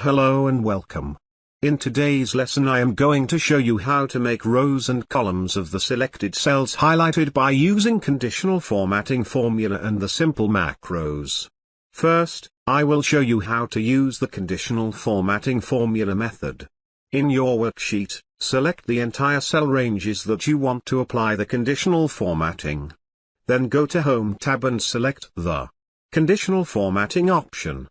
Hello and welcome. In today's lesson I am going to show you how to make rows and columns of the selected cells highlighted by using conditional formatting formula and the simple macros. First, I will show you how to use the conditional formatting formula method. In your worksheet, select the entire cell ranges that you want to apply the conditional formatting. Then go to Home tab and select the Conditional Formatting option.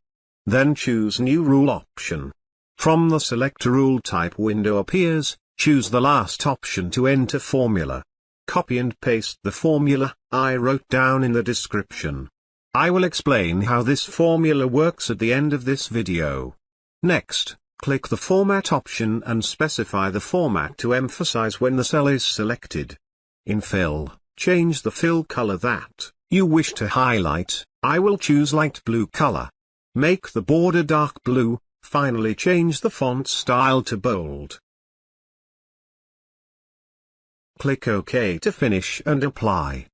Then choose New Rule option. From the Select a Rule Type window appears, choose the last option to enter formula. Copy and paste the formula I wrote down in the description. I will explain how this formula works at the end of this video. Next, click the Format option and specify the format to emphasize when the cell is selected. In Fill, change the fill color that you wish to highlight. I will choose light blue color. Make the border dark blue. Finally, change the font style to bold. Click OK to finish and apply.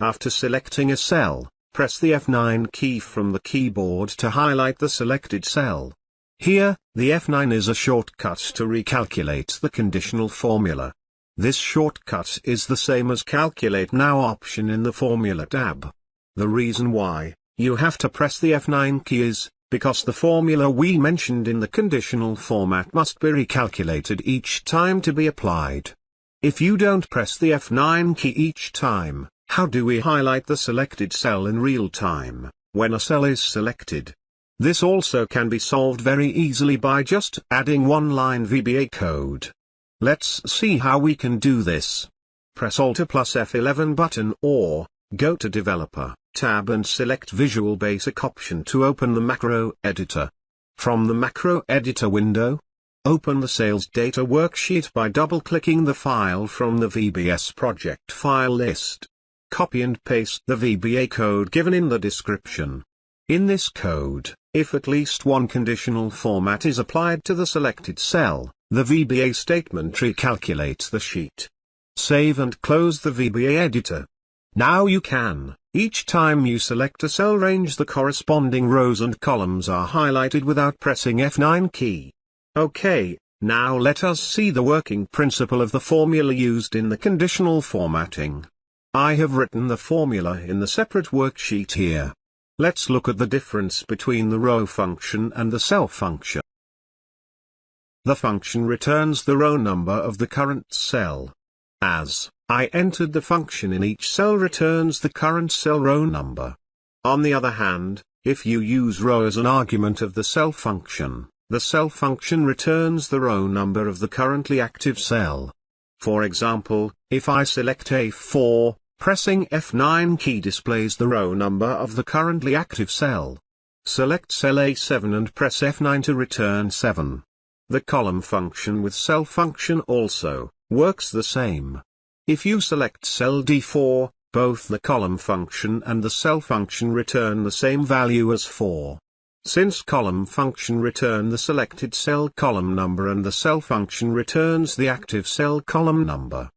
After selecting a cell, press the F9 key from the keyboard to highlight the selected cell. Here, the F9 is a shortcut to recalculate the conditional formula. This shortcut is the same as Calculate Now option in the Formula tab. The reason why you have to press the F9 key is because the formula we mentioned in the conditional format must be recalculated each time to be applied. If you don't press the F9 key each time, how do we highlight the selected cell in real time, when a cell is selected? This also can be solved very easily by just adding one line VBA code. Let's see how we can do this. Press Alt plus F11 button or go to Developer tab and select Visual Basic option to open the macro editor. From the macro editor window, open the sales data worksheet by double-clicking the file from the VBS project file list. Copy and paste the VBA code given in the description. In this code, if at least one conditional format is applied to the selected cell, the VBA statement recalculates the sheet. Save and close the VBA editor. Now you can, each time you select a cell range, the corresponding rows and columns are highlighted without pressing F9 key. Okay, now let us see the working principle of the formula used in the conditional formatting. I have written the formula in the separate worksheet here. Let's look at the difference between the row function and the cell function. The function returns the row number of the current cell. As I entered the function in each cell returns the current cell row number. On the other hand, if you use row as an argument of the cell function, the cell function returns the row number of the currently active cell. For example, if I select A4, pressing F9 key displays the row number of the currently active cell. Select cell A7 and press F9 to return 7. The column function with cell function also works the same. If you select cell D4, both the column function and the cell function return the same value as 4. Since column function return the selected cell column number and the cell function returns the active cell column number.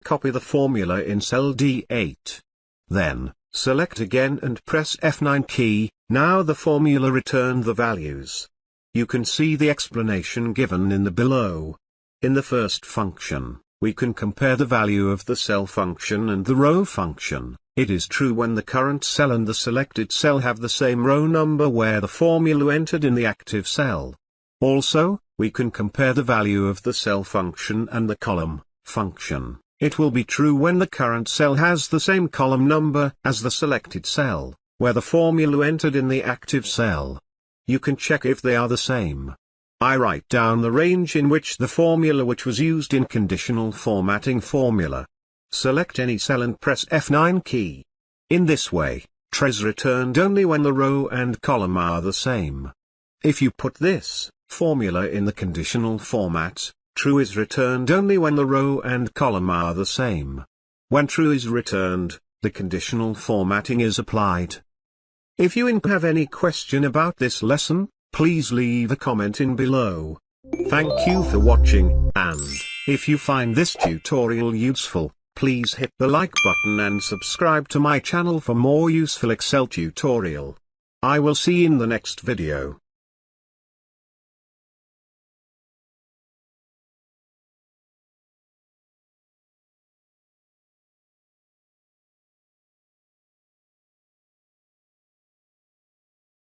Copy the formula in cell D8. Then, select again and press F9 key. Now the formula returned the values. You can see the explanation given in the below. In the first function, we can compare the value of the cell function and the row function. It is true when the current cell and the selected cell have the same row number where the formula entered in the active cell. Also, we can compare the value of the cell function and the column function. It will be true when the current cell has the same column number as the selected cell, where the formula entered in the active cell. You can check if they are the same. I write down the range in which the formula which was used in conditional formatting formula. Select any cell and press F9 key. In this way, true is returned only when the row and column are the same. If you put this formula in the conditional format, true is returned only when the row and column are the same. When true is returned, the conditional formatting is applied. If you have any question about this lesson, please leave a comment in below. Thank you for watching, and if you find this tutorial useful, please hit the like button and subscribe to my channel for more useful Excel tutorial. I will see you in the next video.